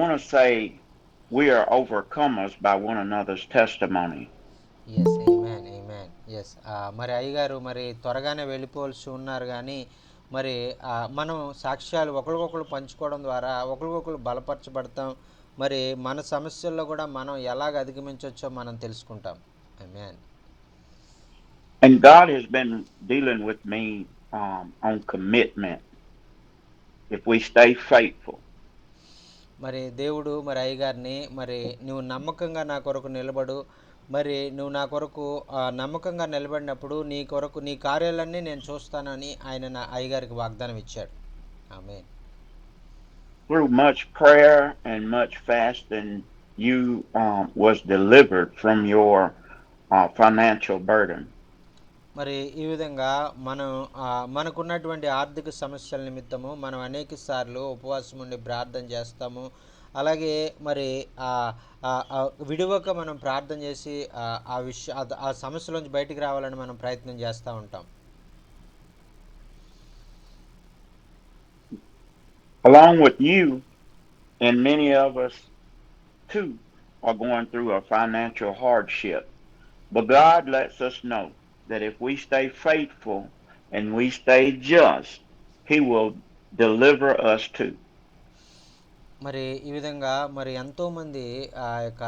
want to say we are overcomers by one another's testimony. Yes amen amen yes. మరి అయ్యగారు మరి త్వరగానే వెళ్ళిపోవలసి ఉన్నారు కానీ మరి మనం సాక్ష్యాలు ఒకరికొకరు పంచుకోవడం ద్వారా ఒకరికొకరు బలపరచబడతాం. మరి మన సమస్యల్లో కూడా మనం ఎలాగ అధిగమించవచ్చో మనం తెలుసుకుంటాం. ఆమేన్. And God has been dealing with me on commitment. If we stay faithful, మరి దేవుడు మరి అయ్యగారిని మరి నువ్వు నమ్మకంగా నా కొరకు నిలబడు, మరి నువ్వు నా కొరకు నమ్మకంగా నిలబడినప్పుడు నీ కొరకు నీ కార్యాలన్నీ నేను చూస్తానని ఆయన నా అయ్యగారికి వాగ్దానం ఇచ్చాడు. ఆమె. through much prayer and much fasting, you was delivered from your financial burden. మరి ఈ విధంగా మనం మనకున్నటువంటి ఆర్థిక సమస్యల నిమిత్తము మనం అనేక సార్లు ఉపవాసం ఉండి ప్రార్థన చేస్తాము. అలాగే మరి విడివక మనం ప్రార్థన చేసి ఆ సమస్యలోంచి బయటికి రావాలని మనం ప్రయత్నం చేస్తూ ఉంటాం. Along with you, and many of us too are going through a financial hardship. But God lets us know that if we stay faithful and we stay just, He will deliver us too. మరి ఈ విధంగా మరి ఎంతోమంది ఆ యొక్క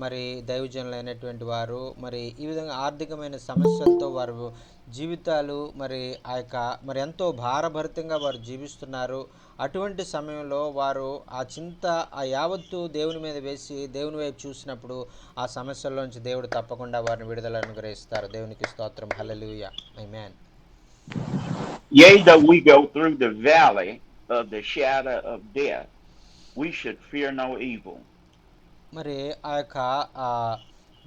మరి దైవజనులైనటువంటి వారు మరి ఈ విధంగా ఆర్థికమైన సమస్యలతో వారు జీవితాలు మరి ఆ యొక్క మరి ఎంతో భారభరితంగా వారు జీవిస్తున్నారు. అటువంటి సమయంలో వారు ఆ చింత ఆ యావత్తు దేవుని మీద వేసి దేవుని వైపు చూసినప్పుడు ఆ సమస్యల్లోంచి దేవుడు తప్పకుండా వారిని విడుదల అనుగ్రహిస్తారు. దేవునికి స్తోత్రం. హల్లెలూయా. ఆమేన్. Yea, though we go through the valley of the shadow of death, we should fear no evil. మరి ఆ యొక్క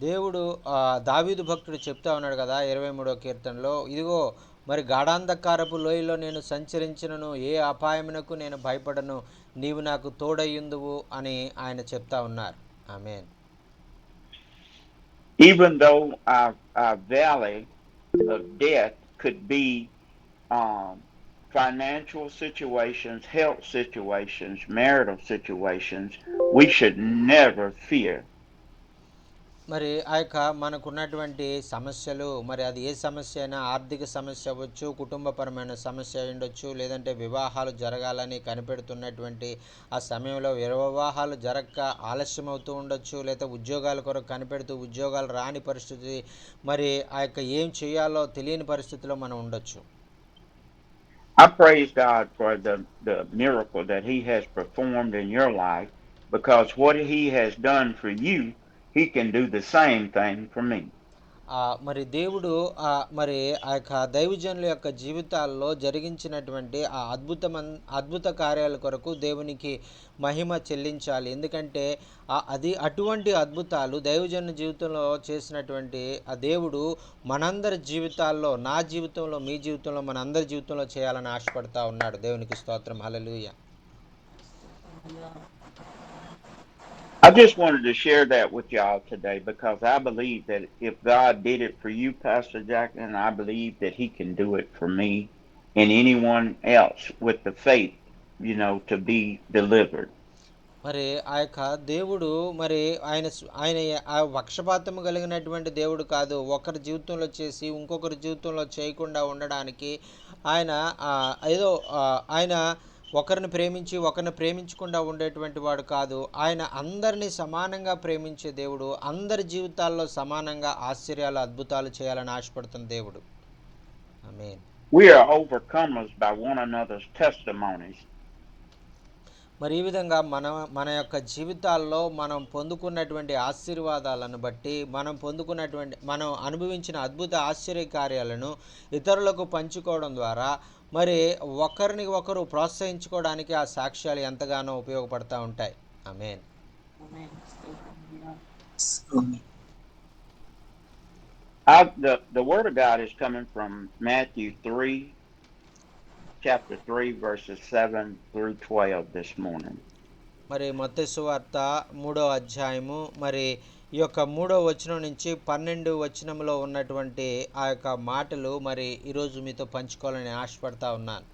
దేవుడు దావీదు భక్తుడు చెప్తా ఉన్నాడు కదా 23వ కీర్తనలో, ఇదిగో మరి గాఢాంధకారపు లోయలో నేను సంచరించినను ఏ అపాయమునకు నేను భయపడను, నీవు నాకు తోడయ్యుందువు అని ఆయన చెప్తా ఉన్నారు. ఆమేన్. Even though our valley of death could be um, financial situations, health situations, marital situations, we should never fear. మరి ఆ యొక్క మనకున్నటువంటి సమస్యలు మరి అది ఏ సమస్య అయినా ఆర్థిక సమస్య అవ్వచ్చు, కుటుంబపరమైన సమస్య అయి ఉండొచ్చు, లేదంటే వివాహాలు జరగాలని కనిపెడుతున్నటువంటి ఆ సమయంలో వివాహాలు జరగక ఆలస్యం అవుతూ ఉండొచ్చు, లేదా ఉద్యోగాల కొరకు కనిపెడుతూ ఉద్యోగాలు రాని పరిస్థితి, మరి ఆ యొక్క ఏం చేయాలో తెలియని పరిస్థితిలో మనం ఉండొచ్చు. I praise God for the miracle that He has performed in your life, because what He has done for you, He can do the same thing for me. మరి దేవుడు మరి ఆ యొక్క దైవజనుల యొక్క జీవితాల్లో జరిగించినటువంటి ఆ అద్భుత కార్యాల కొరకు దేవునికి మహిమ చెల్లించాలి. ఎందుకంటే అది అటువంటి అద్భుతాలు దైవజనుల జీవితంలో చేసినటువంటి ఆ దేవుడు మనందరి జీవితాల్లో, నా జీవితంలో, మీ జీవితంలో, మనందరి జీవితంలో చేయాలని ఆశపడతా ఉన్నాడు. దేవునికి స్తోత్రం. హల్లెలూయా. I just wanted to share that with y'all today because I believe that if God did it for you, Pastor Jackson, I believe that He can do it for me and anyone else with the faith, to be delivered. మరి ఆ యొక్క దేవుడు మరి ఆయన ఆ పక్షపాతము కలిగినటువంటి దేవుడు కాదు. ఒకరి జీవితంలో చేసి ఇంకొకరి జీవితంలో చేయకుండా ఉండడానికి ఆయన ఏదో ఆయన ఒకరిని ప్రేమించి ఒకరిని ప్రేమించకుండా ఉండేటువంటి వాడు కాదు. ఆయన అందరినీ సమానంగా ప్రేమించే దేవుడు, అందరి జీవితాల్లో సమానంగా ఆశ్చర్యాలు అద్భుతాలు చేయాలని ఆశపడుతున్న దేవుడు. ఆమేన్. We are overcomers by one another's testimonies. మరి ఈ విధంగా మన యొక్క జీవితాల్లో మనం పొందుకున్నటువంటి ఆశీర్వాదాలను బట్టి మనం అనుభవించిన అద్భుత ఆశ్చర్య కార్యాలను ఇతరులకు పంచుకోవడం ద్వారా మరి ఒకరిని ఒకరు ప్రోత్సహించుకోవడానికి ఆ సాక్ష్యాలు ఎంతగానో ఉపయోగపడతా ఉంటాయి. ఆమేన్. The word of God is coming from Matthew chapter 3, verses 7 through 12 this morning. మరి మత్తయి సువార్త 3వ అధ్యాయము మరి ఈ యొక్క 3వ వచనం నుంచి 12వ వచనంలో ఉన్నటువంటి ఆ యొక్క మాటలు మరి ఈరోజు మీతో పంచుకోవాలని ఆశపడతా ఉన్నాను.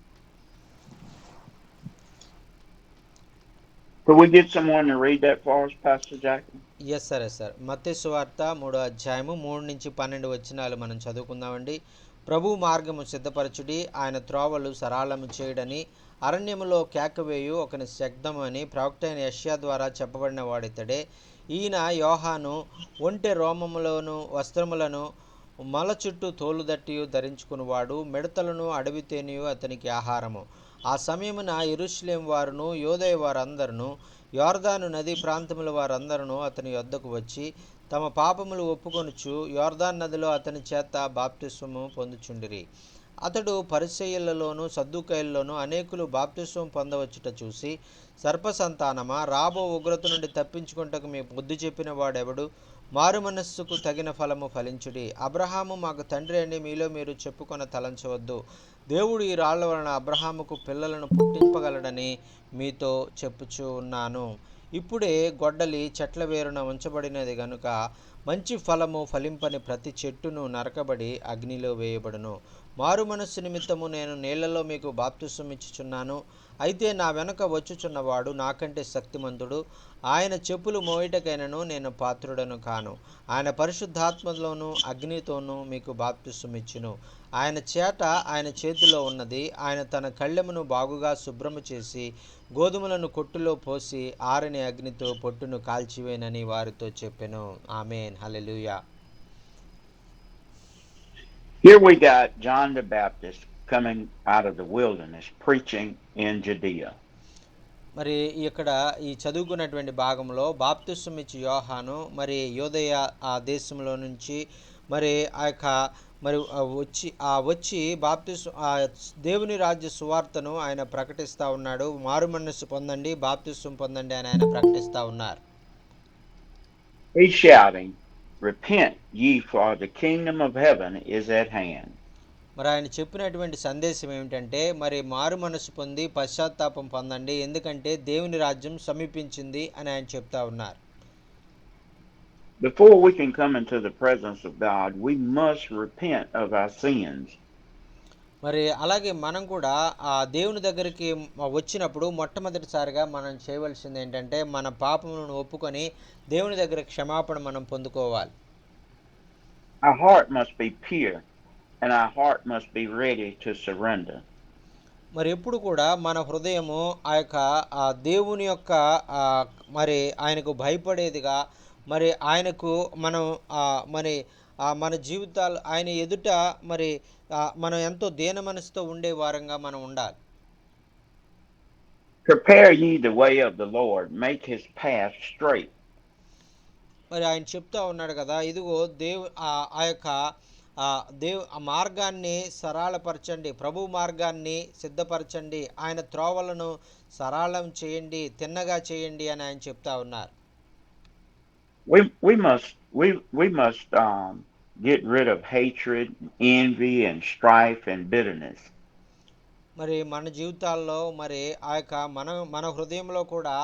Could we get someone to read that for us, Pastor Jackie? Yes sir, yes sir. Mattayi సువార్త 3వ అధ్యాయము 3-12 మనం చదువుకుందామండి. ప్రభువు మార్గము సిద్ధపరచుడి, ఆయన త్రోవలు సరళము చేయుడని అరణ్యములో కేకవేయు ఒకని శబ్దము అని ప్రవక్త అయిన యెషయా ద్వారా చెప్పబడిన వాడితడే. ఈయన యోహాను ఒంటె రోమములను వస్త్రములను మొల చుట్టూ తోలుదట్టియు ధరించుకునివాడు, మిడతలను అడవి తేనియు అతనికి ఆహారము. ఆ సమయమున యెరూషలేము వారును యూదయ వారందరును యోర్దాను నదీ ప్రాంతముల వారందరూ అతని యొద్దకు వచ్చి తమ పాపములు ఒప్పుకొనుచు యోర్దాన్ నదిలో అతని చేత బాప్తిస్వము పొందుచుండిరి. అతడు పరిసయ్యులలోను సద్దూకయ్యులలోను అనేకులు బాప్తిస్వం పొందవచ్చుట చూసి, సర్పసంతానమా, రాబో ఉగ్రత నుండి తప్పించుకుంటకు మీ బుద్ధి చెప్పిన వాడెవడు? మారు మనస్సుకు తగిన ఫలము ఫలించుడి. అబ్రహాము మాకు తండ్రి అని మీలో మీరు చెప్పుకొన తలంచవద్దు. దేవుడు ఈ రాళ్ల వలన అబ్రహాముకు పిల్లలను పుట్టింపగలడని మీతో చెప్పుచూ ఉన్నాను. ఇప్పుడే గొడ్డలి చెట్ల వేరున ఉంచబడినది గనుక మంచి ఫలము ఫలింపని ప్రతి చెట్టును నరకబడి అగ్నిలో వేయబడును. మారు మనస్సు నిమిత్తము నేను నీళ్లలో మీకు బాప్తిసం ఇచ్చుచున్నాను. అయితే నా వెనుక వచ్చుచున్నవాడు నాకంటే శక్తిమంతుడు. ఆయన చెప్పులు మోయుటకైనను నేను పాత్రుడను కాను. ఆయన పరిశుద్ధాత్మలోను అగ్నితోనూ మీకు బాప్తిసం ఇచ్చును. ఆయన చేట ఆయన చేతిలో ఉన్నది. ఆయన తన కళ్ళెమును బాగుగా శుభ్రము చేసి గోధుమలను కొట్టులో పోసి ఆరని అగ్నితో పొట్టును కాల్చివేనని వారితో చెప్పెను. ఆమేన్. హల్లెలూయా. Here we got John the Baptist coming out of the wilderness preaching in Judea. మరి ఇక్కడ ఈ చదువుకున్నటువంటి భాగంలో బాప్తిసం ఇచ్చి యోహాను మరి యోదయ ఆ దేశంలో నుంచి మరి ఆ యొక్క మరి వచ్చి దేవుని రాజ్య సువార్తను ఆయన ప్రకటిస్తూ ఉన్నాడు. మారు మనస్సు పొందండి, బాప్తిసం పొందండి అని ఆయన ప్రకటిస్తూ ఉన్నారు. He's shouting, "Repent ye, for the kingdom of heaven is at hand." మరి ఆయన చెప్పినటువంటి సందేశం ఏమిటంటే, మరి మారు మనసు పొంది పశ్చాత్తాపం పొందండి, ఎందుకంటే దేవుని రాజ్యం సమీపించింది అని ఆయన చెప్తా ఉన్నారు. Before we can come into the presence of God, we must repent of our sins. మరి అలాగే మనం కూడా ఆ దేవుని దగ్గరికి వచ్చినప్పుడు మొట్టమొదటిసారిగా మనం చేయవలసింది ఏంటంటే, మన పాపములను ఒప్పుకొని దేవుని దగ్గర క్షమాపణ మనం పొందుకోవాలి. Our heart must be pure and our heart must be ready to surrender. మరి ఎప్పుడు కూడా మన హృదయము ఆ యొక్క దేవుని యొక్క మరి ఆయనకు భయపడేదిగా, మరి ఆయనకు మనం మరి మన జీవితాలు ఆయన ఎదుట మరి మనం ఎంతో దీన మనసుతో ఉండే వారంగా మనం ఉండాలి. Prepare ye the way of the Lord, make his path straight. మరి ఆయన చెప్తా ఉన్నాడు కదా, ఇదిగో ఆ యొక్క ఆ మార్గాన్ని సరళపరచండి, ప్రభు మార్గాన్ని సిద్ధపరచండి, ఆయన త్రోవలను సరళం చేయండి, తిన్నగా చేయండి అని ఆయన చెప్తా ఉన్నారు. We must get rid of hatred, envy and strife and bitterness. మరి మన జీవితాల్లో మరి ఆ యొక్క మన హృదయంలో కూడా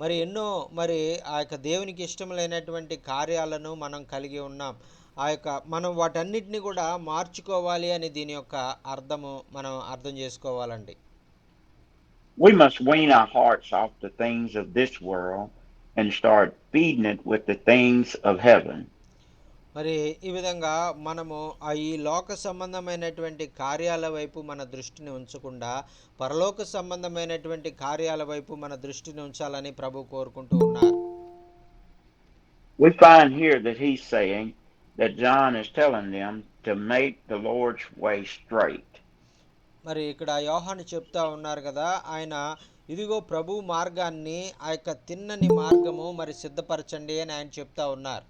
మరి ఎన్నో మరి ఆ యొక్క దేవునికి ఇష్టం లేనటువంటి కార్యాలను మనం కలిగి ఉన్నాం. ఆ యొక్క మనం వాటన్నిటిని కూడా మార్చుకోవాలి అని దీని యొక్క మనం అర్థం చేసుకోవాలండి. We must wean our hearts off the things of this world and start feeding it with the things of heaven. మరి ఈ విధంగా మనము ఈ లోక సంబంధమైనటువంటి కార్యాల వైపు మన దృష్టిని ఉంచకుండా పరలోక సంబంధమైనటువంటి కార్యాల వైపు మన దృష్టిని ఉంచాలని ప్రభు కోరుకుంటూ ఉన్నారు. We find here that he's saying that John is telling them to make the Lord's way straight. మరి ఇక్కడ యోహాను చెప్తా ఉన్నారు కదా, ఆయన ఇదిగో ప్రభు మార్గాన్ని ఆ యొక్క తిన్నని మార్గము మరి సిద్ధపరచండి అని ఆయన చెప్తా ఉన్నారు.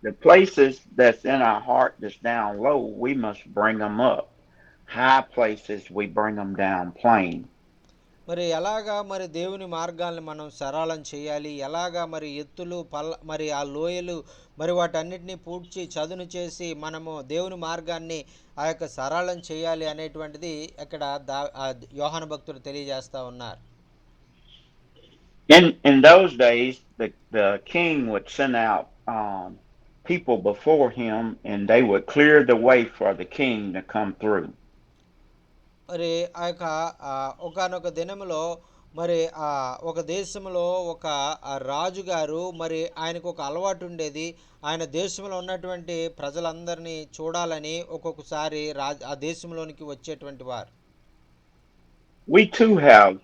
The places that's in our heart that's down low, we must bring them up. High places, we bring them down plain. మరి ఎలాగా మరి దేవుని మార్గాలను మనం సరళం చేయాలి, ఎలాగా మరి ఎత్తులు మరి ఆ లోయలు మరి వాటన్నిటిని పూడ్చి చదును చేసి మనము దేవుని మార్గాన్ని ఆ యొక్క సరళం చేయాలి అనేటువంటిది ఇక్కడ యోహాను భక్తుడు తెలియజేస్తా ఉన్నారు. In those days, the king would send out people before him and they would clear the way for the king to come through. మరి ఆ యొక్క ఒకానొక దినములో మరి ఒక దేశంలో ఒక రాజుగారు మరి ఆయనకు ఒక అలవాటు ఉండేది. ఆయన దేశంలో ఉన్నటువంటి ప్రజలందరినీ చూడాలని ఒక్కొక్కసారి ఆ దేశంలోనికి వచ్చేటువంటి వారు. We too have,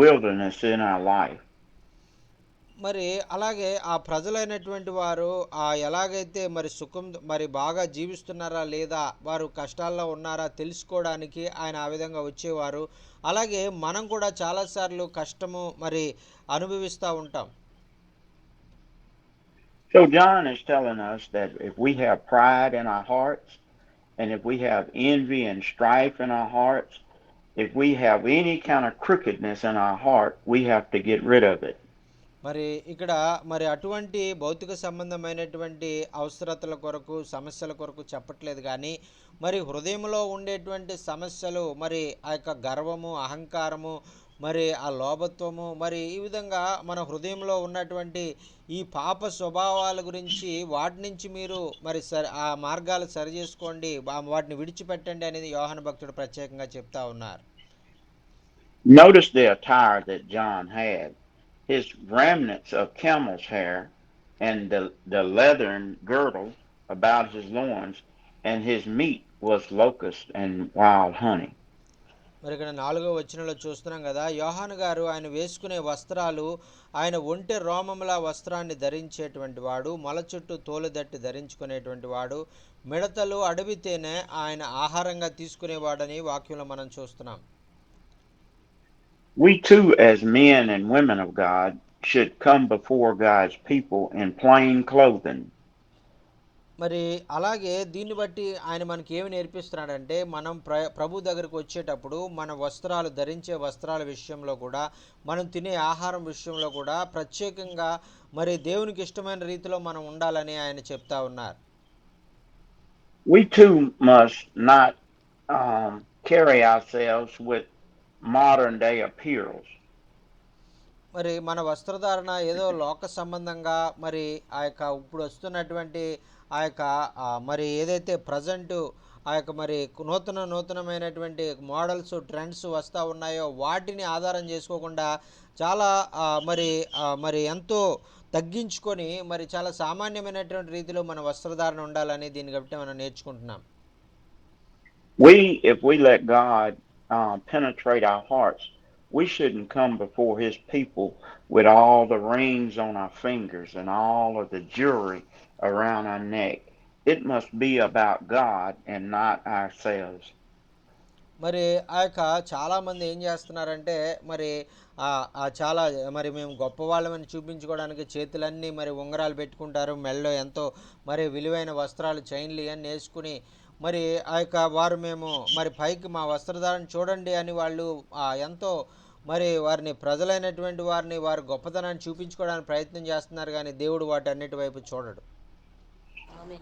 wilderness in our life. మరి అలాగే ఆ ప్రజలైనటువంటి వారు ఎలాగైతే మరి సుఖం మరి బాగా జీవిస్తున్నారా లేదా వారు కష్టాల్లో ఉన్నారా తెలుసుకోవడానికి ఆయన ఆ విధంగా వచ్చేవారు. అలాగే మనం కూడా చాలాసార్లు కష్టము మరి అనుభవిస్తూ ఉంటాం. So John is telling us that if we have pride in our hearts, and if we have envy and strife in our hearts, if we have any kind of crookedness in our heart, we have to get rid of it. మరి ఇక్కడ మరి అటువంటి భౌతిక సంబంధమైనటువంటి అవసరతల కొరకు సమస్యల కొరకు చెప్పట్లేదు కానీ మరి హృదయంలో ఉండేటువంటి సమస్యలు మరి ఆ యొక్క గర్వము అహంకారము మరి ఆ లోభత్వము మరి ఈ విధంగా మన హృదయంలో ఉన్నటువంటి ఈ పాప స్వభావాల గురించి వాటి నుంచి మీరు మరి ఆ మార్గాలు సరి చేసుకోండి వాటిని విడిచిపెట్టండి అనేది యోహాను భక్తుడు ప్రత్యేకంగా చెప్తా ఉన్నారు. Notice the attire that John had. His remnants of camel's hair and the leathern girdle about his loins, and his meat was locust and wild honey. మరి ఇక్కడ 4వ వచనంలో చూస్తున్నాం కదా, యోహాను గారు ఆయన వేసుకునే వస్త్రాలు ఆయన ఒంటె రోమముల వస్త్రాన్ని ధరించేటువంటి వాడు, మొల చుట్టూ తోలుదట్టి ధరించుకునేటువంటి వాడు, మిడతలు అడవి తేనె ఆయన ఆహారంగా తీసుకునేవాడని వాక్యంలో మనం చూస్తున్నాం. We too, as men and women of God, should come before God's people in plain clothing. మరి అలాగే దీన్ని బట్టి ఆయన మనకి ఏమి నేర్పిస్తున్నాడంటే మనం ప్రభు దగ్గరకు వచ్చేటప్పుడు మన వస్త్రాలు ధరించే వస్త్రాల విషయంలో కూడా మనం తినే ఆహారం విషయంలో కూడా ప్రత్యేకంగా మరి దేవునికి ఇష్టమైన రీతిలో మనం ఉండాలని ఆయన చెప్తా ఉన్నారు. We too must not carry ourselves with modern day appearals. మరి మన వస్త్రధారణ ఏదో లోక సంబంధంగా మరి ఆ యొక్క ఇప్పుడు వస్తున్నటువంటి ఆ యొక్క మరి ఏదైతే ప్రజెంట్ ఆ యొక్క మరి నూతనమైనటువంటి మోడల్స్ ట్రెండ్స్ వస్తూ ఉన్నాయో వాటిని ఆధారం చేసుకోకుండా చాలా మరి మరి ఎంతో తగ్గించుకొని మరి చాలా సామాన్యమైనటువంటి రీతిలో మన వస్త్రధారణ ఉండాలని దీన్ని బట్టి మనం నేర్చుకుంటున్నాం. If we let God penetrate our hearts, we shouldn't come before his people with all the rings on our fingers and all of the jewelry around our neck. It must be about God and not ourselves. మరి ఆ యొక్క చాలామంది ఏం చేస్తున్నారంటే మరి చాలా మరి మేము గొప్పవాళ్ళమని చూపించుకోవడానికి చేతులన్నీ మరి ఉంగరాలు పెట్టుకుంటారు, మెడలో ఎంతో మరి విలువైన వస్త్రాలు చైన్లు ఇవన్నీ వేసుకుని మరి ఆ యొక్క వారు మేము మరి పైకి మా వస్త్రధారణ చూడండి అని వాళ్ళు ఎంతో మరి వారిని ప్రజలైనటువంటి వారిని వారి గొప్పతనాన్ని చూపించుకోవడానికి ప్రయత్నం చేస్తున్నారు కానీ దేవుడు వాటన్నిటి వైపు చూడడు.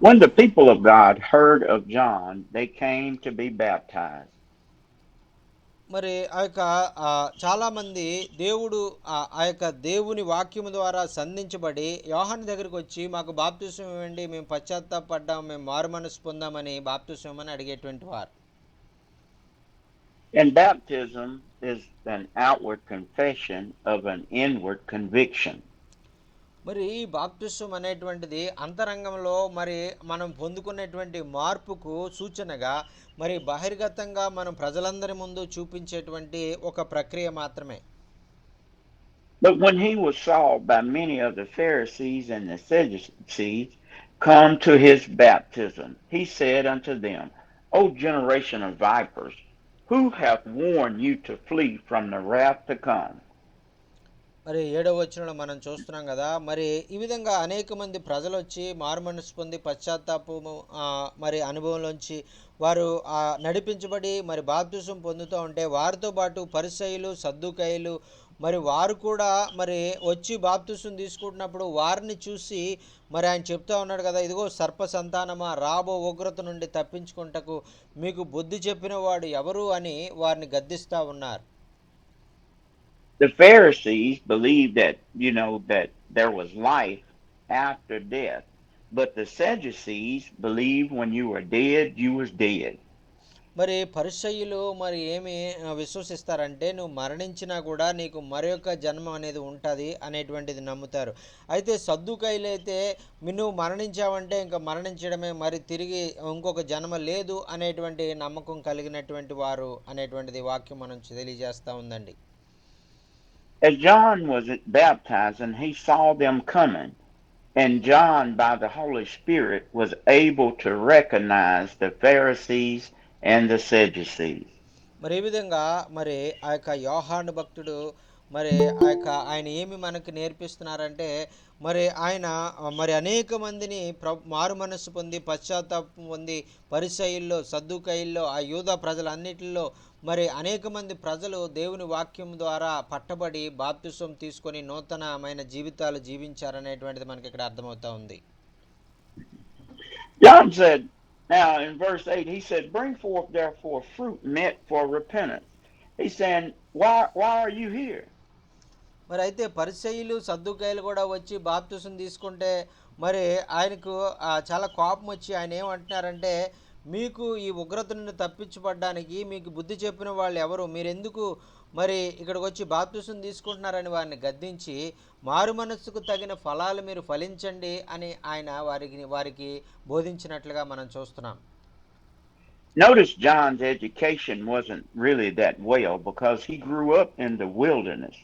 When the people of God heard of John, they came to be baptized. మరి ఆ యొక్క చాలామంది దేవుడు ఆ యొక్క దేవుని వాక్యము ద్వారా సంధించబడి యోహాను దగ్గరికి వచ్చి మాకు బాప్తిసం ఇవ్వండి, మేము పశ్చాత్తాపడ్డాం, మేము మారు మనసు పొందామని బాప్తిసం ఇవ్వమని అడిగేటువంటి వారు. And baptism is an outward confession of an inward conviction. మరి ఈ బాప్తిసం అనేటువంటిది అంతరంగంలో మరి మనం పొందుకునేటువంటి మార్పుకు సూచనగా మరి బహిర్గతంగా మనం ప్రజలందరి ముందు చూపించేటువంటి ఒక ప్రక్రియ మాత్రమే. But when he was saw by many of the Pharisees and the Sadducees come to his baptism, he said unto them, O generation of vipers, who hath warned you to flee from the wrath to come? మరి 7వ వచనంలో మనం చూస్తున్నాం కదా, మరి ఈ విధంగా అనేక మంది ప్రజలు వచ్చి మారుమనసు పొంది పశ్చాత్తాపము మరి అనుభవంలోంచి వారు నడిపించబడి మరి బాప్తిసం పొందుతూ ఉంటే వారితో పాటు పరిసయ్యులు సద్దూకయ్యులు మరి వారు కూడా మరి వచ్చి బాప్తిసం తీసుకుంటున్నప్పుడు వారిని చూసి మరి ఆయన చెప్తా ఉన్నాడు కదా, ఇదిగో సర్ప సంతానమా రాబో ఉగ్రత నుండి తప్పించుకుంటకు మీకు బుద్ధి చెప్పిన వాడు ఎవరు అని వారిని గద్దిస్తూ ఉన్నారు. The Pharisees believed that there was life after death, but the Sadducees believed when you were dead, you was dead. మరి పరిసయ్యులు మరి ఏమి విశ్వసిస్తారంటే నువ్వు మరణించినా కూడా నీకు మరొక జన్మ అనేది ఉంటుంది అనేటువంటిది నమ్ముతారు. అయితే సద్దుకైలు అయితే నువ్వు మరణించావంటే ఇంకా మరణించడమే, మరి తిరిగి ఇంకొక జన్మ లేదు అనేటువంటి నమ్మకం కలిగినటువంటి వారు అనేటువంటిది వాక్యం మనం తెలియజేస్తూ ఉందండి. As John was baptized and he saw them coming, and John, by the Holy Spirit, was able to recognize the Pharisees and the Sadducees. మరి ఈ విధంగా మరి ఆ యొక్క యోహాను భక్తుడు మరి ఆయన ఏమి మనకు నేర్పిస్తున్నారంటే మరి ఆయన మరి అనేక మందిని మారు మనస్సు పొంది పశ్చాత్తాపం పొంది పరిసయ్యుల్లో సద్దుకైల్లో ఆ యూదా ప్రజలన్నిటిలో మరి అనేక మంది ప్రజలు దేవుని వాక్యం ద్వారా పట్టబడి బాప్తిసం తీసుకొని నూతనమైన జీవితాలు జీవించారనేటువంటిది మనకి ఇక్కడ అర్థమవుతా ఉంది. John said, now in verse 8, he said, bring forth therefore fruit meet for repentance. He's saying, why are you here? మరి అయితే పరిసయ్యులు సద్దుకాయలు కూడా వచ్చి బాప్తిసం తీసుకుంటే మరి ఆయనకు చాలా కోపం వచ్చి ఆయన ఏమంటున్నారంటే మీకు ఈ ఉగ్రత నుండి తప్పించబడ్డానికి మీకు బుద్ధి చెప్పిన వాళ్ళు ఎవరు, మీరెందుకు మరి ఇక్కడికి వచ్చి బాప్తిసం తీసుకుంటున్నారని వారిని గద్దించి మారు మనస్సుకు తగిన ఫలాలు మీరు ఫలించండి అని ఆయన వారికి బోధించినట్లుగా మనం చూస్తున్నాం. Notice John's education wasn't really that well because he grew up in the wilderness.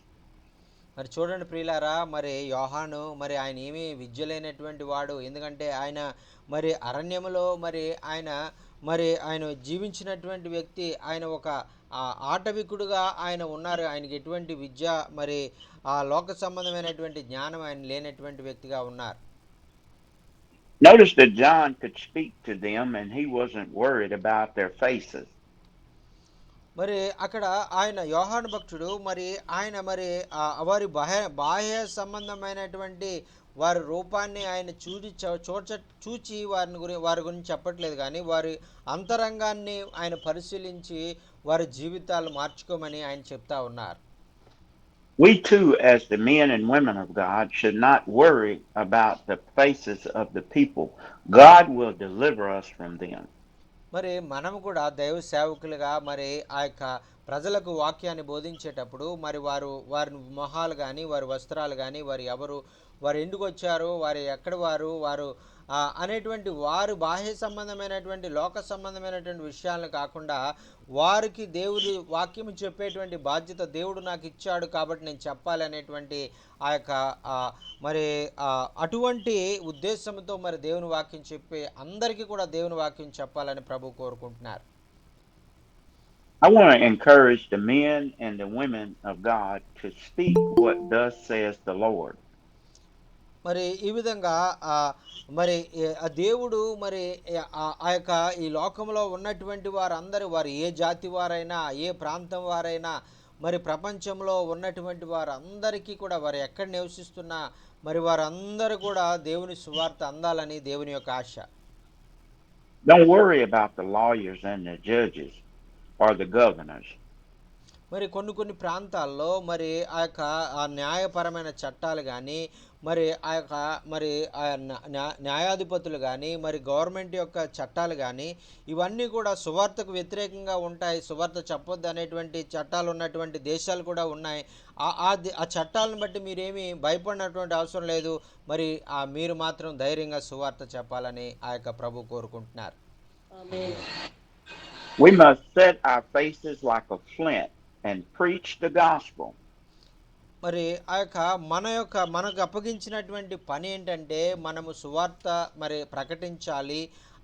మరి చూడండి ప్రియులారా, మరి యోహాను మరి ఆయన ఏమీ విద్య లేనటువంటి వాడు. ఎందుకంటే ఆయన మరి అరణ్యములో ఆయన జీవించినటువంటి వ్యక్తి. ఆయన ఒక ఆటవికుడుగా ఆయన ఉన్నారు. ఆయనకి ఎటువంటి విద్య మరి ఆ లోక సంబంధమైనటువంటి జ్ఞానం ఆయన లేనటువంటి వ్యక్తిగా ఉన్నారు. Notice that John could speak to them and he wasn't worried about their faces. మరి అక్కడ ఆయన యోహాను భక్తుడు మరి ఆయన మరి వారి బాహ్య సంబంధమైనటువంటి వారి రూపాన్ని ఆయన చూచి వారి గురించి చెప్పట్లేదు, కానీ వారి అంతరంగాన్ని ఆయన పరిశీలించి వారి జీవితాలు మార్చుకోమని ఆయన చెప్తా ఉన్నారు. We too, as the men and women of God, should not worry about the faces of the people. God will deliver us from them. మరి మనం కూడా దైవ సేవకులుగా మరి ఆ యొక్క ప్రజలకు వాక్యాన్ని బోధించేటప్పుడు మరి వారి మొహాలు కానీ వారి వస్త్రాలు కానీ వారు ఎందుకు వచ్చారు, వారు అనేటువంటి వారు బాహ్య సంబంధమైనటువంటి లోక సంబంధమైనటువంటి విషయాలను కాకుండా వారికి దేవుడి వాక్యం చెప్పేటువంటి బాధ్యత దేవుడు నాకు ఇచ్చాడు కాబట్టి నేను చెప్పాలి అనేటువంటి ఆ యొక్క మరి అటువంటి ఉద్దేశంతో మరి దేవుని వాక్యం చెప్పి అందరికీ కూడా దేవుని వాక్యం చెప్పాలని ప్రభు కోరుకుంటున్నారు. I want to encourage the men and the women of God to speak what thus says the Lord. మరి ఈ విధంగా మరి దేవుడు మరి ఆ యొక్క ఈ లోకంలో ఉన్నటువంటి వారు ఏ జాతి వారైనా ఏ ప్రాంతం వారైనా మరి ప్రపంచంలో ఉన్నటువంటి వారందరికీ కూడా వారు ఎక్కడ నివసిస్తున్నా మరి వారందరూ కూడా దేవుని సువార్త అందాలని దేవుని యొక్క ఆశ. Don't worry about the lawyers and the judges or the governors. మరి కొన్ని ప్రాంతాల్లో మరి ఆ యొక్క న్యాయపరమైన చట్టాలు కానీ మరి ఆ యొక్క మరి న్యాయాధిపతులు కానీ మరి గవర్నమెంట్ యొక్క చట్టాలు కానీ ఇవన్నీ కూడా సువార్తకు వ్యతిరేకంగా ఉంటాయి. సువార్త చెప్పొద్దు అనేటువంటి చట్టాలు ఉన్నటువంటి దేశాలు కూడా ఉన్నాయి. ఆ చట్టాలను బట్టి మీరేమీ భయపడినటువంటి అవసరం లేదు. మరి మీరు మాత్రం ధైర్యంగా సువార్త చెప్పాలని ఆ యొక్క ప్రభు కోరుకుంటున్నారు. We must set our faces like a flint and preach the gospel. మరి ఆ యొక్క మనకు అప్పగించినటువంటి పని ఏంటంటే మనము సువార్త మరి ప్రకటించాలి,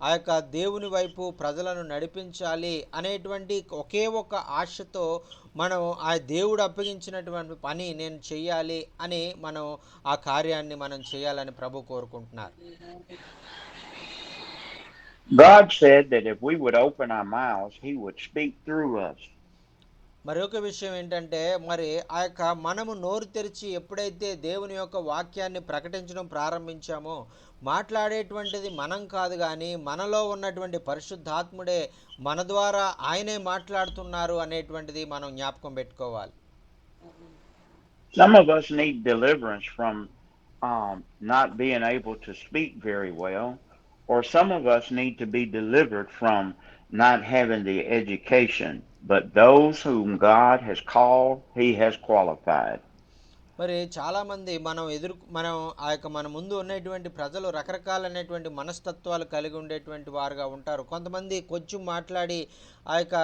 ఆ యొక్క దేవుని వైపు ప్రజలను నడిపించాలి అనేటువంటి ఒకే ఒక ఆశతో మనం ఆ దేవుడు అప్పగించినటువంటి పని నేను చెయ్యాలి అని మనం ఆ కార్యాన్ని మనం చేయాలని ప్రభు కోరుకుంటున్నారు. God said that if we would open our mouths, he would speak through us. మరి ఒక విషయం ఏంటంటే మరి ఆ యొక్క మనము నోరు తెరిచి ఎప్పుడైతే దేవుని యొక్క వాక్యాన్ని ప్రకటించడం ప్రారంభించామో మాట్లాడేటువంటిది మనం కాదు, కానీ మనలో ఉన్నటువంటి పరిశుద్ధాత్ముడే మన ద్వారా ఆయనే మాట్లాడుతున్నారు అనేటువంటిది మనం జ్ఞాపకం పెట్టుకోవాలి. Some of us need deliverance from not being able to speak very well, or some of us need to be delivered from not having the education, but those whom God has called, he has qualified. మరి చాలామంది మనం ఆ యొక్క మన ముందు ఉన్నటువంటి ప్రజలు రకరకాలైనటువంటి మనస్తత్వాలు కలిగి ఉండేటువంటి వారుగా ఉంటారు. కొంతమంది కొంచెం మాట్లాడి ఆ యొక్క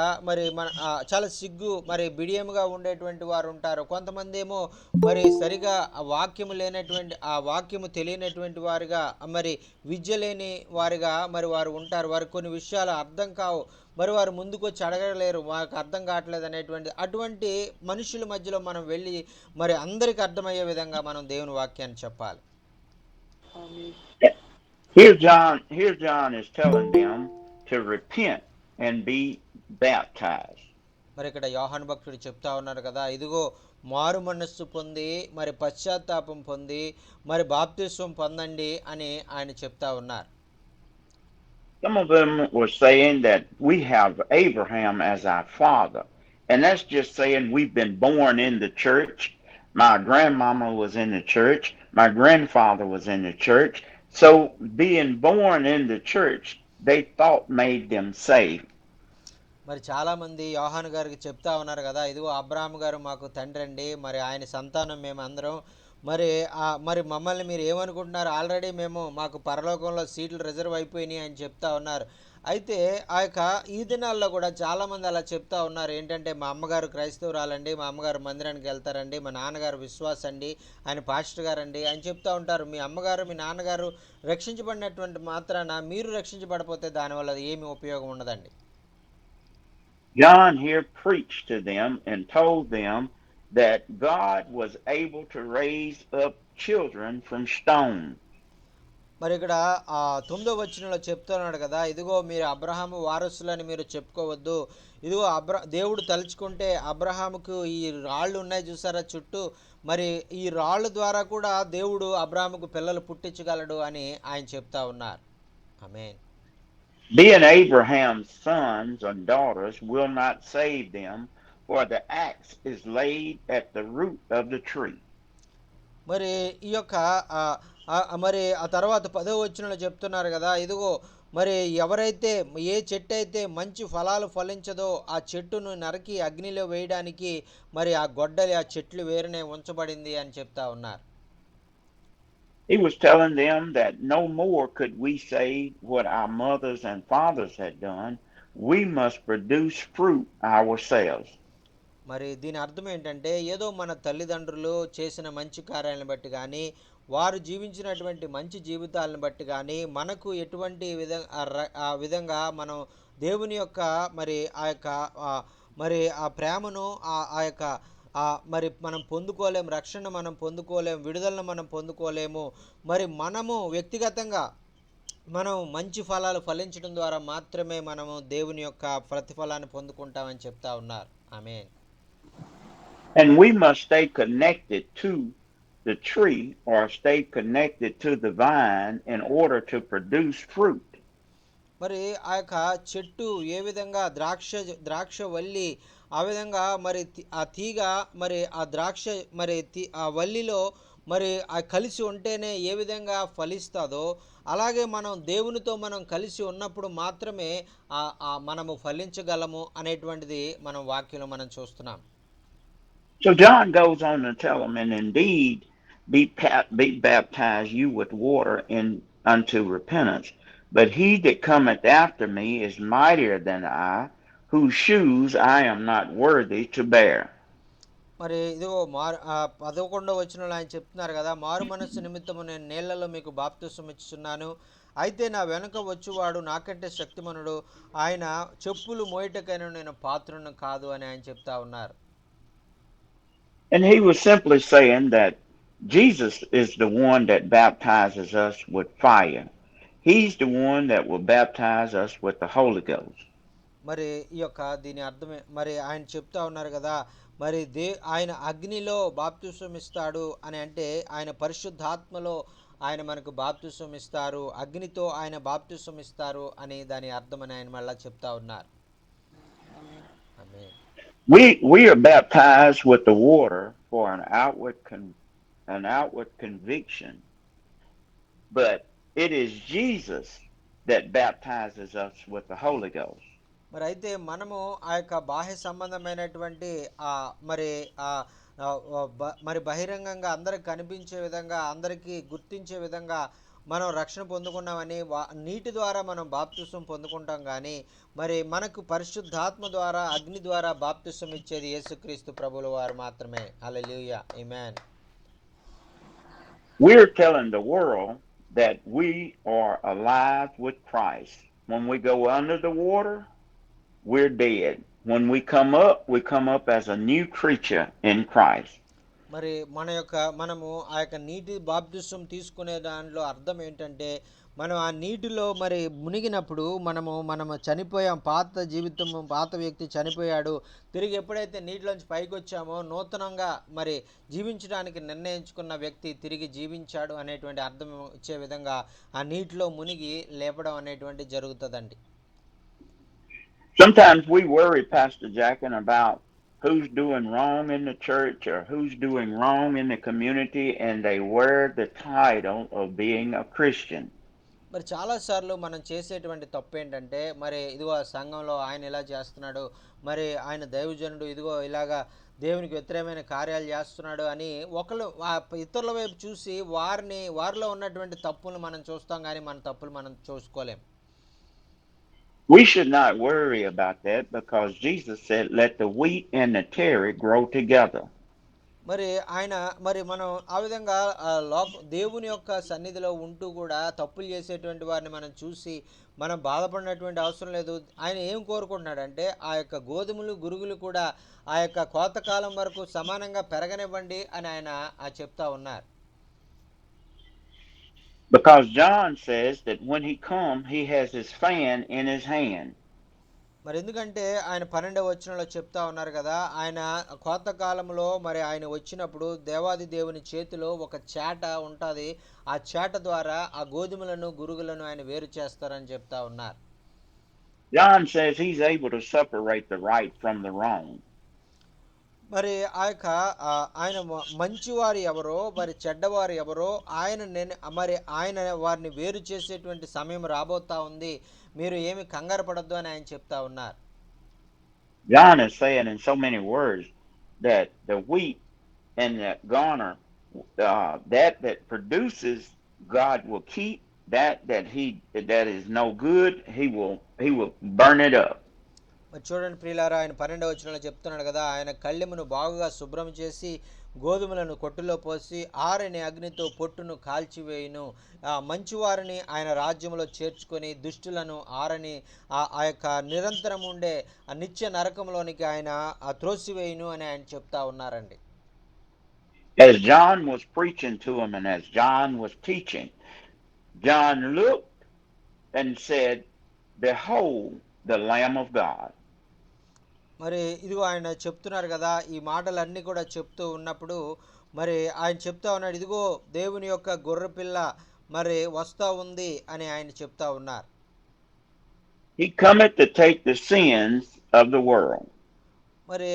చాలా సిగ్గు మరి బిడియముగా ఉండేటువంటి వారు ఉంటారు. కొంతమంది ఏమో మరి సరిగా ఆ వాక్యము లేనటువంటి ఆ వాక్యము తెలియనటువంటి వారుగా మరి విద్య లేని వారుగా మరి వారు ఉంటారు. వారికి కొన్ని విషయాలు అర్థం కావు. మరి వారు ముందుకొచ్చి అడగలేరు, మాకు అర్థం కావట్లేదు అనేటువంటి అటువంటి మనుషుల మధ్యలో మనం వెళ్ళి మరి అందరికి అర్థమయ్యే విధంగా మనం దేవుని వాక్యాన్ని చెప్పాలి. Here John is telling them to repent and be baptized. మరి ఇక్కడ యోహాను భక్తుడు చెప్తా ఉన్నారు కదా, ఇదిగో మారు మనస్సు పొంది మరి పశ్చాత్తాపం పొంది మరి బాప్తిస్వం పొందండి అని ఆయన చెప్తా ఉన్నారు. Some of them were saying that we have Abraham as our father, and that's just saying we've been born in the church. My grandmama was in the church, my grandfather was in the church, so being born in the church they thought made them saved. మరి చాలామంది యోహాను గారికి చెప్తా ఉన్నారు కదా, ఇదిగో అబ్రాహాము గారు మాకు తండ్రి అండి, మరి ఆయన సంతానం మేము అందరం, మరి మమ్మల్ని మీరు ఏమనుకుంటున్నారు, ఆల్రెడీ మాకు పరలోకంలో సీట్లు రిజర్వ్ అయిపోయినాయి అని చెప్తా ఉన్నారు. అయితే ఆ యొక్క ఈ దినాల్లో కూడా చాలామంది అలా చెప్తా ఉన్నారు. ఏంటంటే మా అమ్మగారు క్రైస్తవురాలండి, మా అమ్మగారు మందిరానికి వెళ్తారండి, మా నాన్నగారు విశ్వాస అండి, ఆయన పాస్టర్ గారండి అని చెప్తా ఉంటారు. మీ అమ్మగారు మీ నాన్నగారు రక్షించబడినటువంటి మాత్రాన మీరు రక్షించబడిపోతే దానివల్ల ఏమి ఉపయోగం ఉండదండి. John here preached to them and told them that God was able to raise up children from stone. మరి ఇక్కడ ఆ 9వ వచనంలో చెప్తున్నాడు కదా, ఇదిగో మీరు అబ్రహాము వారసులని మీరు చెప్పుకోవద్దు, ఇదిగో దేవుడు తలుచుకుంటే అబ్రహాముకు ఈ రాళ్ళు ఉన్నాయి చూసారా చుట్టూ, మరి ఈ రాళ్ళ ద్వారా కూడా దేవుడు అబ్రహాముకు పిల్లలు పుట్టించగలడు అని ఆయన చెప్తా ఉన్నారు. ఆమేన్. Being Abraham's sons and daughters will not save them, for the axe is laid at the root of the tree. మరి ఈ యొక్క మరి ఆ తర్వాత 10వ వచనంలో చెప్తున్నారు కదా, ఇదిగో మరి ఎవరైతే ఏ చెట్టు అయితే మంచి ఫలాలు ఫలించదో ఆ చెట్టును నరికి అగ్నిలో వేయడానికి మరి ఆ గొడ్డలి ఆ చెట్లు వేరునే ఉంచబడింది అని చెప్తా ఉన్నారు. He was telling them that no more could we say what our mothers and fathers had done. We must produce fruit ourselves. మరి దీని అర్థం ఏంటంటే, ఏదో మన తల్లిదండ్రులు చేసిన మంచి కార్యాలను బట్టి కానీ, వారు జీవించినటువంటి మంచి జీవితాలను బట్టి కానీ, మనకు ఎటువంటి ఆ విధంగా మనం దేవుని యొక్క మరి ఆ యొక్క మరి ఆ ప్రేమను ఆ యొక్క మరి మనం పొందుకోలేము, రక్షణ మనం పొందుకోలేము, విడుదలను మనం పొందుకోలేము. మరి మనము వ్యక్తిగతంగా మనం మంచి ఫలాలు ఫలించడం ద్వారా మాత్రమే మనము దేవుని యొక్క ప్రతిఫలాన్ని పొందుకుంటామని చెప్తా ఉన్నారు. ఆమేన్. And we must stay connected to the tree or stay connected to the vine in order to produce fruit. మరి ఆ యొక్క చెట్టు ఏ విధంగా ద్రాక్ష వల్లి ఆ విధంగా మరి ఆ తీగ మరి ఆ ద్రాక్ష మరి ఆ వల్లిలో మరి ఆ కలిసి ఉంటేనే ఏ విధంగా ఫలిస్తుందో, అలాగే మనం దేవునితో మనం కలిసి ఉన్నప్పుడు మాత్రమే మనము ఫలించగలము అనేటువంటిది మనం వాక్యంలో మనం చూస్తున్నాం. So John goes on to tell them, and indeed be baptized you with water unto repentance. But he that cometh after me is mightier than I, whose shoes I am not worthy to bear. మరి ఇదిగో 11వ వచనంలో ఆయన చెప్తున్నారు కదా, మారు మనస్సు నిమిత్తము నేను నీళ్లలో మీకు బాప్తిసం ఇచ్చుచున్నాను, అయితే నా వెనుక వచ్చువాడు నాకంటే శక్తిమనుడు, ఆయన చెప్పులు మోయటకైనా నేను పాత్రను కాదు అని ఆయన చెప్తా ఉన్నారు. And he was simply saying that Jesus is the one that baptizes us with fire. He's the one that will baptize us with the Holy Ghost. మరి ఈ యొక్క దీని అర్థమే మరి ఆయన చెప్తా ఉన్నారు కదా, మరి ఆయన అగ్నిలో బాప్తిసం ఇస్తాడు అని అంటే ఆయన పరిశుద్ధాత్మలో ఆయన మనకు బాప్తిసం ఇస్తారు, అగ్నితో ఆయన బాప్తిసం ఇస్తారు అని దాని అర్థం అని ఆయన మళ్ళా చెప్తా ఉన్నారు. ఆమేన్. We are baptized with the water for an outward conviction, but it is Jesus that baptizes us with the Holy Ghost. మరి అయితే మనము ఆ యొక్క బాహ్య సంబంధమైనటువంటి ఆ మరి ఆ ఆ, మరి బహిరంగంగా అందరికి కనిపించే విధంగా అందరికీ గుర్తించే విధంగా మనం రక్షణ పొందుకున్నామని నీటి ద్వారా మనం బాప్తిసం పొందుకుంటాం కానీ మరి మనకు పరిశుద్ధాత్మ ద్వారా అగ్ని ద్వారా బాప్తిసం ఇచ్చేది యేసుక్రీస్తు ప్రభుల వారు మాత్రమే. హల్లెలూయా, ఆమేన్. We're telling the world that we are alive with Christ. When we go under the water, we're dead. When we come up as a new creature in Christ. మరి మనము ఆ యొక్క నీటి బాప్తిసం తీసుకునే దానిలో అర్థం ఏంటంటే మనం ఆ నీటిలో మరి మునిగినప్పుడు మనము చనిపోయాం. పాత జీవితం, పాత వ్యక్తి చనిపోయాడు. తిరిగి ఎప్పుడైతే నీటిలోంచి పైకి వచ్చామో నూతనంగా మరి జీవించడానికి నిర్ణయించుకున్న వ్యక్తి తిరిగి జీవించాడు అనేటువంటి అర్థం ఇచ్చే విధంగా ఆ నీటిలో మునిగి లేపడం అనేటువంటి జరుగుతుందండి. Sometimes we worry, Pastor Jacken, about who's doing wrong in the church or who's doing wrong in the community, and they wear the title of being a Christian. మరి చాలాసార్లు మనం చేసేటువంటి తప్పు ఏంటంటే మరి ఇదిగో సంఘంలో ఆయన ఇలా చేస్తున్నాడు, మరి ఆయన దైవజనుడు ఇదిగో ఇలాగా దేవునికి వ్యతిరేకమైన కార్యాలు చేస్తున్నాడు అని ఒకళ్ళు ఇతరుల వైపు చూసి వారిలో ఉన్నటువంటి తప్పులు మనం చూస్తాం కానీ మన తప్పులు మనం చూసుకోలేం. We should not worry about that because Jesus said, let the wheat and the tare grow together. మరి ఆయన మరి మనం ఆ విధంగా దేవుని యొక్క సన్నిధిలో ఉంటూ కూడా తప్పులు చేసేటువంటి వారిని మనం చూసి మనం బాధపడినటువంటి అవసరం లేదు. ఆయన ఏం కోరుకుంటున్నాడంటే ఆ యొక్క గోధుమలు గురుగులు కూడా ఆ యొక్క కోతకాలం వరకు సమానంగా పెరగనివ్వండి అని ఆయన చెప్తా ఉన్నారు. Because John says that when he comes, he has his fan in his hand. మరి ఎందుకంటే ఆయన 12వ వచనంలో చెప్తా ఉన్నారు కదా, ఆయన కోత కాలంలో మరి ఆయన వచ్చినప్పుడు దేవాది దేవుని చేతిలో ఒక చేట ఉంటుంది. ఆ చేట ద్వారా ఆ గోధుమలను గురుగులను ఆయన వేరు చేస్తారని చెప్తా ఉన్నారు. John says he's able to separate the right from the wrong. మరి ఆయన మంచివారు ఎవరో మరి చెడ్డవారు ఎవరో ఆయన వారిని వేరు చేసేటువంటి సమయం రాబోతా ఉంది, మీరు ఏమి కంగారు పడొద్దు అని ఆయన చెప్తా ఉన్నారు. John is saying in so many words that the wheat and the garner that produces, God will keep. That is no good, he will burn it up. చూడండి ప్రియులారా, ఆయన 12వ వచనంలో చెప్తున్నాడు కదా, ఆయన కళ్ళెమును బాగుగా శుభ్రం చేసి గోధుమలను కొట్టులో పోసి ఆరని అగ్నితో పొట్టును కాల్చివేయును. మంచివారిని ఆయన రాజ్యంలో చేర్చుకొని దుష్టులను ఆరని ఆ యొక్క నిరంతరం ఉండే ఆ నిత్య నరకంలోనికి ఆయన త్రోసివేయును అని ఆయన చెప్తా ఉన్నారండి. As John was preaching to him and as John was teaching, John looked and said, behold the Lamb of God. మరి ఇదిగో ఆయన చెప్తున్నారు కదా, ఈ మాటలన్నీ కూడా చెప్తూ ఉన్నప్పుడు మరి ఆయన చెప్తా ఉన్నాడు, ఇదిగో దేవుని యొక్క గొర్రెపిల్ల మరి వస్తా ఉంది అని ఆయన చెప్తా ఉన్నారు. He cometh to take the sins of the world. మరి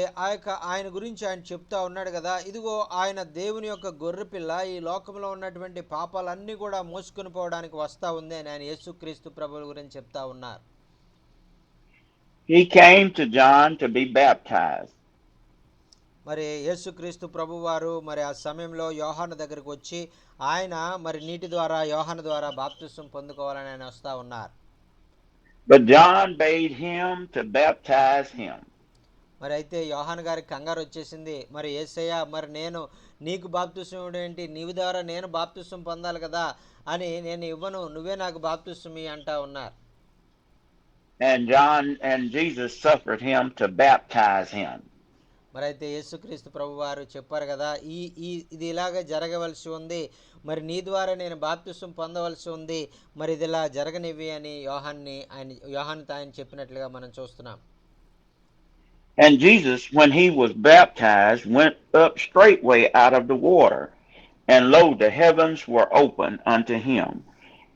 ఆయన గురించి ఆయన చెప్తా ఉన్నాడు కదా, ఇదిగో ఆయన దేవుని యొక్క గొర్రెపిల్ల ఈ లోకంలో ఉన్నటువంటి పాపాలన్నీ కూడా మోసుకొని పోవడానికి వస్తా ఉంది అని ఆయన యేసుక్రీస్తు ప్రభువు గురించి చెప్తా ఉన్నారు. He came to John to be baptized. మరి యేసుక్రీస్తు ప్రభువారు మరి ఆ సమయంలో యోహాను దగ్గరికి వచ్చి ఆయన మరి నీటి ద్వారా యోహాను ద్వారా బాప్తిసం పొందుకోవాలని ఆయన వస్తా ఉన్నారు. But John bade him to baptize him. మరి అయితే యోహాను గారికి కంగారు వచ్చేసింది, మరి యేసయ్య మరి నేను నీకు బాప్తిసం ఏంటి, నీవు ద్వారా నేను బాప్తిసం పొందాలి కదా అని నేను ఇవ్వను, నువ్వే నాకు బాప్తిసం అంటా ఉన్నారు. And Jesus suffered him to baptize him. మరి అయితే యేసుక్రీస్తు ప్రభువారు చెప్పారు కదా, ఇది ఇలాగే జరగవలసి ఉంది, మరి నీ ద్వారా నేను బాప్తిసం పొందవలసి ఉంది, మరి ఇది ఇలా జరగనివి అని యోహానుతో ఆయన చెప్పినట్లుగా మనం చూస్తున్నాం. And Jesus, when he was baptized, went up straightway out of the water, and lo, the heavens were open unto him,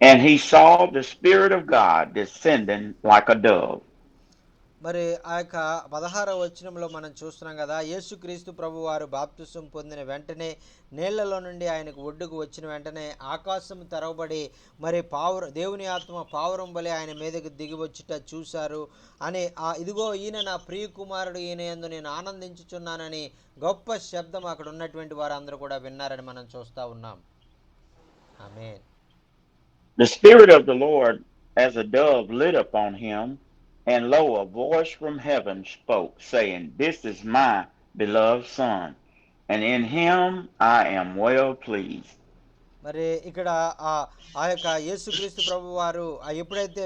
and he saw the Spirit of God descending like a dove. మరి ఆ యొక్క 16వ వచనంలో మనం చూస్తున్నాం కదా, యేసుక్రీస్తు ప్రభు వారు బాప్తిసం పొందిన వెంటనే నీళ్లలో నుండి ఆయనకు ఒడ్డుకు వచ్చిన వెంటనే ఆకాశం తెరవబడి మరి దేవుని ఆత్మ పావురం వలె ఆయన మీదకి దిగి వచ్చుట చూశారు అని, ఇదిగో ఈయన నా ప్రియ కుమారుడు, ఈయన యందు నేను ఆనందించుచున్నానని గొప్ప శబ్దం అక్కడ ఉన్నటువంటి వారందరూ కూడా విన్నారని మనం చూస్తూ ఉన్నాం. ఆమేన్. The Spirit of the Lord as a dove lit upon him, and lo, a voice from heaven spoke, saying, This is my beloved Son, and in him I am well pleased. మరి ఇక్కడ ఆ ఆ యొక్క యేసుక్రీస్తు ప్రభు వారు ఎప్పుడైతే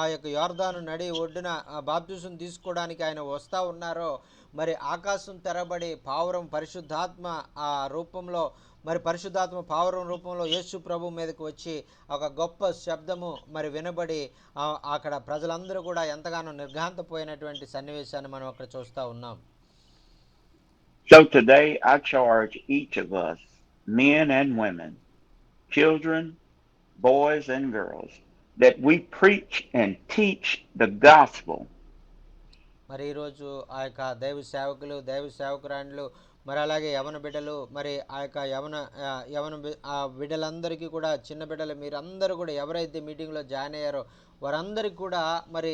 ఆ యొక్క యోర్దాను నడి ఒడ్డున బాప్తిసం తీసుకోవడానికి ఆయన వస్తూ ఉన్నారో, మరి ఆకాశం తెరబడి పావురం పరిశుద్ధాత్మ ఆ రూపంలో, మరి పరిశుద్ధాత్మ పావురం రూపంలో యేసు ప్రభు మీదకి వచ్చి ఒక గొప్ప శబ్దము మరి వినబడి అక్కడ ప్రజలందరూ కూడా ఎంతగానో నిర్ఘాంతపోయినటువంటి సన్నివేశాన్ని మనం అక్కడ చూస్తూ ఉన్నాం. So today I charge each of us, men and women, children, boys and girls, that we preach and teach the gospel. మరి ఈరోజు ఆ యొక్క దైవ సేవకులు, దైవ సేవకురాండ్లు, మరి అలాగే యవన బిడ్డలు, మరి ఆ యొక్క యవన బిడ్డలందరికీ కూడా, చిన్న బిడ్డలు మీరందరూ కూడా ఎవరైతే మీటింగ్లో జాయిన్ అయ్యారో వారందరికీ కూడా మరి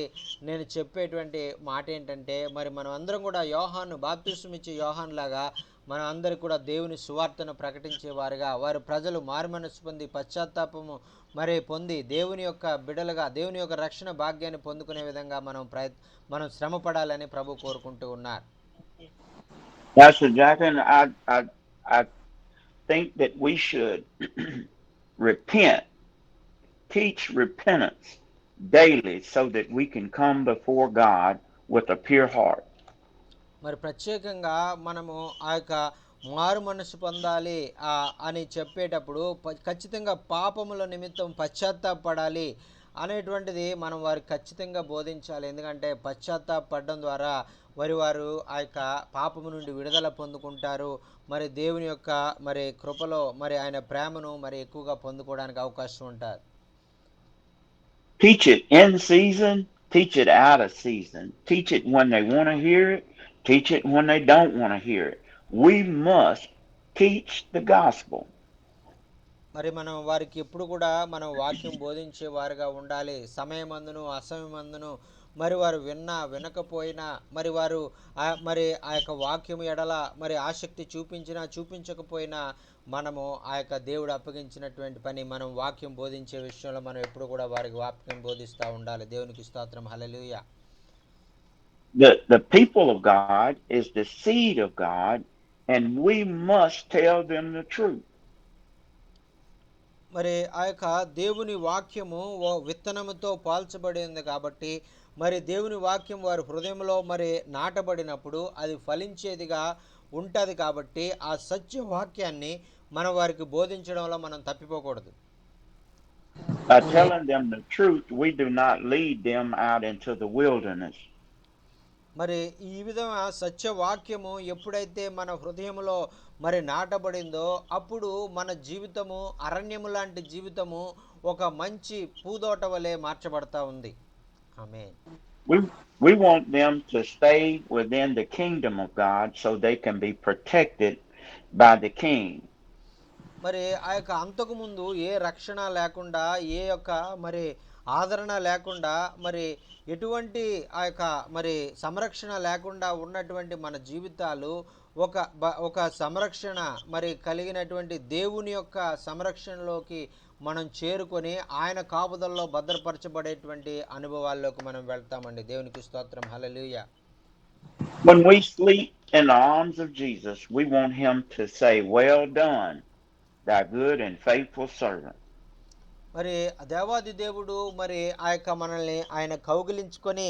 నేను చెప్పేటువంటి మాట ఏంటంటే, మరి మనం అందరం కూడా యోహాను, బాప్తిసం ఇచ్చే యోహాన్ లాగా మనం అందరికి కూడా దేవుని సువార్తను ప్రకటించేవారుగా, వారు ప్రజలు మారుమనస్సు పొంది పశ్చాత్తాపము మరి పొంది దేవుని యొక్క బిడ్డలుగా దేవుని యొక్క రక్షణ భాగ్యాన్ని పొందుకునే విధంగా మనం శ్రమ పడాలని ప్రభు కోరుకుంటూ ఉన్నారు. Pastor Jackson, I think that we should repent, teach repentance daily so that we can come before God with a pure heart. మరి ప్రత్యేకంగా మనము ఆ యొక్క మారు మనసు పొందాలి అని చెప్పేటప్పుడు ఖచ్చితంగా పాపముల నిమిత్తం పశ్చాత్తాపడాలి అనేటువంటిది మనం వారికి ఖచ్చితంగా బోధించాలి. ఎందుకంటే పశ్చాత్తాపడడం ద్వారా వారు ఆ యొక్క పాపము నుండి విడుదల పొందుకుంటారు. మరి దేవుని యొక్క మరి కృపలో మరి ఆయన ప్రేమను మరి ఎక్కువగా పొందుకోవడానికి అవకాశం ఉంటుంది. Teach it in season, teach it out of season. Teach it when they want to hear it, teach it when they don't want to hear it. We must teach the gospel. మరి మనం వారికి ఎప్పుడు కూడా మనం వాక్యం బోధించే వారుగా ఉండాలి. సమయమందును అసమయమందును మరి వారు వినకపోయినా మరి వారు మరి ఆ యొక్క వాక్యం ఎడల మరి ఆసక్తి చూపించినా చూపించకపోయినా మనము ఆ యొక్క దేవుడు అప్పగించినటువంటి పని, మనం వాక్యం బోధించే విషయంలో మనం ఎప్పుడు కూడా వారికి వాక్యం బోధిస్తూ ఉండాలి. దేవునికి స్తోత్రం. హల్లెలూయా. The people of God is the seed of God, and we must tell them the truth. మరి ఆ యొక్క దేవుని వాక్యము విత్తనముతో పాల్చబడింది కాబట్టి, మరి దేవుని వాక్యం వారి హృదయంలో మరి నాటబడినప్పుడు అది ఫలించేదిగా ఉంటుంది. కాబట్టి ఆ సత్య వాక్యాన్ని మనం వారికి బోధించడంలో మనం తప్పిపోకూడదు. By telling them the truth, we do not lead them out into the wilderness. మరి ఈ విధంగా సత్యవాక్యము ఎప్పుడైతే మన హృదయంలో మరి నాటబడిందో అప్పుడు మన జీవితము అరణ్యము లాంటి జీవితము ఒక మంచి పూదోట వలె మార్చబడతా ఉంది. ఆమేన్. We want them to stay within the kingdom of God so they can be protected by the king. మరి ఆ యొక్క అంతకు ముందు ఏ రక్షణ లేకుండా, ఏ యొక్క మరి ఆదరణ లేకుండా, మరి ఎటువంటి ఆ యొక్క మరి సంరక్షణ లేకుండా ఉన్నటువంటి మన జీవితాలు ఒక సంరక్షణ మరి కలిగినటువంటి దేవుని యొక్క సంరక్షణలోకి మనం చేరుకొని ఆయన కాపుదల్లో భద్రపరచబడేటువంటి అనుభవాల్లోకి మనం వెళ్తామండి. దేవునికి స్తోత్రం. హల్లెలూయా. When we sleep in the arms of Jesus, we want him to say, "Well done, thy good and faithful servant." మరి దేవాది దేవుడు మరి ఆ యొక్క మనల్ని ఆయన కౌగిలించుకొని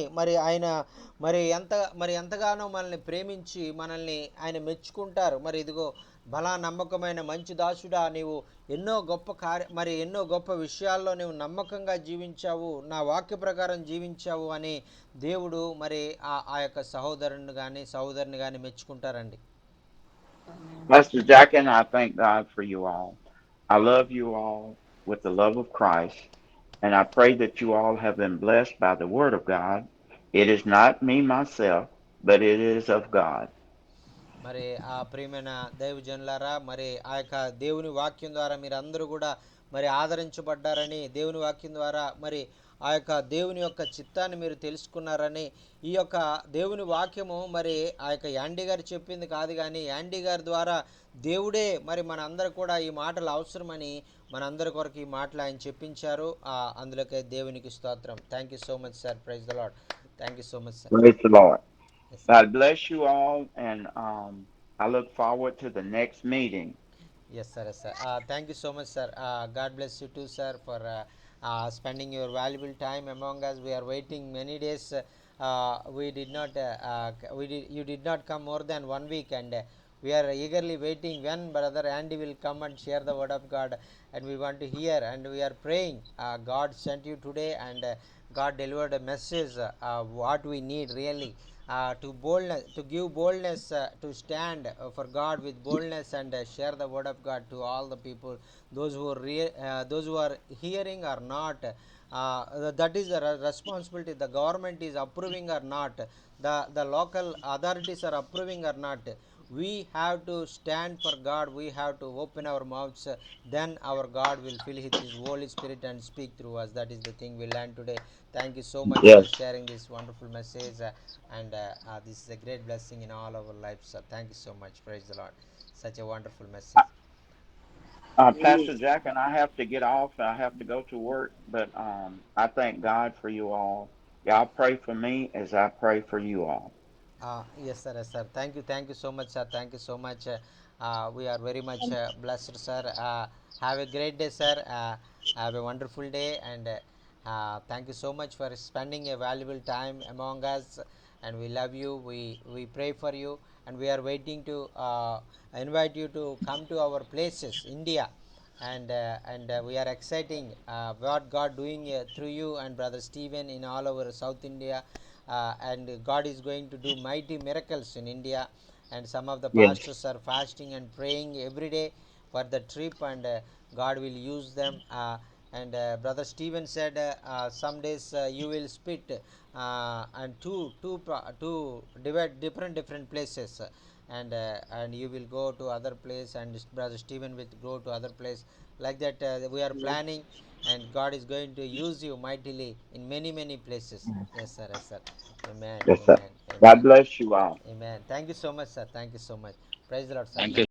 మరి ఎంతగానో మనల్ని ప్రేమించి మనల్ని ఆయన మెచ్చుకుంటారు. మరి ఇదిగో బలా నమ్మకమైన మంచి దాసుడా, నీవు ఎన్నో గొప్ప విషయాల్లో నీవు నమ్మకంగా జీవించావు, నా వాక్య ప్రకారం జీవించావు అని దేవుడు మరి ఆ యొక్క సహోదరుని కానీ మెచ్చుకుంటారండి. Pastor Jack and I thank God for you all. I love you all with the love of Christ, and I pray that you all have been blessed by the Word of God It is not me myself, but it is of God. మరి ఆ ప్రియమైన దైవజనులారా, మరి ఆ యొక్క దేవుని వాక్యం ద్వారా మీరు అందరూ కూడా మరి ఆదరించబడ్డారని, దేవుని వాక్యం ద్వారా మరి ఆ యొక్క దేవుని యొక్క చిత్తాన్ని మీరు తెలుసుకున్నారని, ఈ యొక్క దేవుని వాక్యము మరి ఆ యొక్క యాండీ గారు చెప్పింది కాదు, కానీ యాండీ గారి ద్వారా దేవుడే మరి మన అందరు కూడా ఈ మాటలు అవసరమని మనందరి కొరకు ఈ మాటలు ఆయన చెప్పించారు. అందులోకే దేవునికి స్తోత్రం. Thank you so much sir. Praise the Lord. Thank you so much sir. Praise the Lord. Yes sir. God bless you all, and I look forward to the next meeting. Yes, sir. Yes, sir. Thank you so much, sir. God bless you too, sir, for spending your valuable time among us. We are waiting many days. We did not. We did. You did not come more than 1 week, and we are eagerly waiting when Brother Andy will come and share the word of God, and we want to hear. And we are praying. God sent you today, and God delivered a message. What we need really to give boldness to stand for God with boldness, and share the word of God to all the people, those who are hearing or not. That is the responsibility. The government is approving or not, the local authorities are approving or not, we have to stand for God. We have to open our mouths. Then our God will fill with His Holy Spirit and speak through us. That is the thing we learned today. Thank you so much for Yes. sharing this wonderful message. And this is a great blessing in all our lives. Thank you so much. Praise the Lord. Such a wonderful message. Pastor Jack and I have to get off. I have to go to work, but I thank God for you all. Y'all pray for me as I pray for you all. Yes, sir. Yes, sir. Thank you. Thank you so much, sir. Thank you so much. We are very much blessed, sir. Have a great day, sir. Have a wonderful day, and thank you so much for spending a valuable time among us. And we love you. We pray for you, and we are waiting to invite you to come to our places, India, and we are exciting what God doing through you and Brother Stephen in all over South India, and God is going to do mighty miracles in India, and some of the Yes. pastors are fasting and praying every day for the trip, and God will use them. And Brother Stephen said, some days you will split and two divide different places, and you will go to other place, and Brother Stephen will go to other place, like that. We are planning, and God is going to use you mightily in many places. Yes, sir. Yes, sir. Amen. Yes, sir. Amen. God Amen. bless you all. Amen. Thank you so much, sir. Thank you so much. Praise the Lord, sir. Thank you.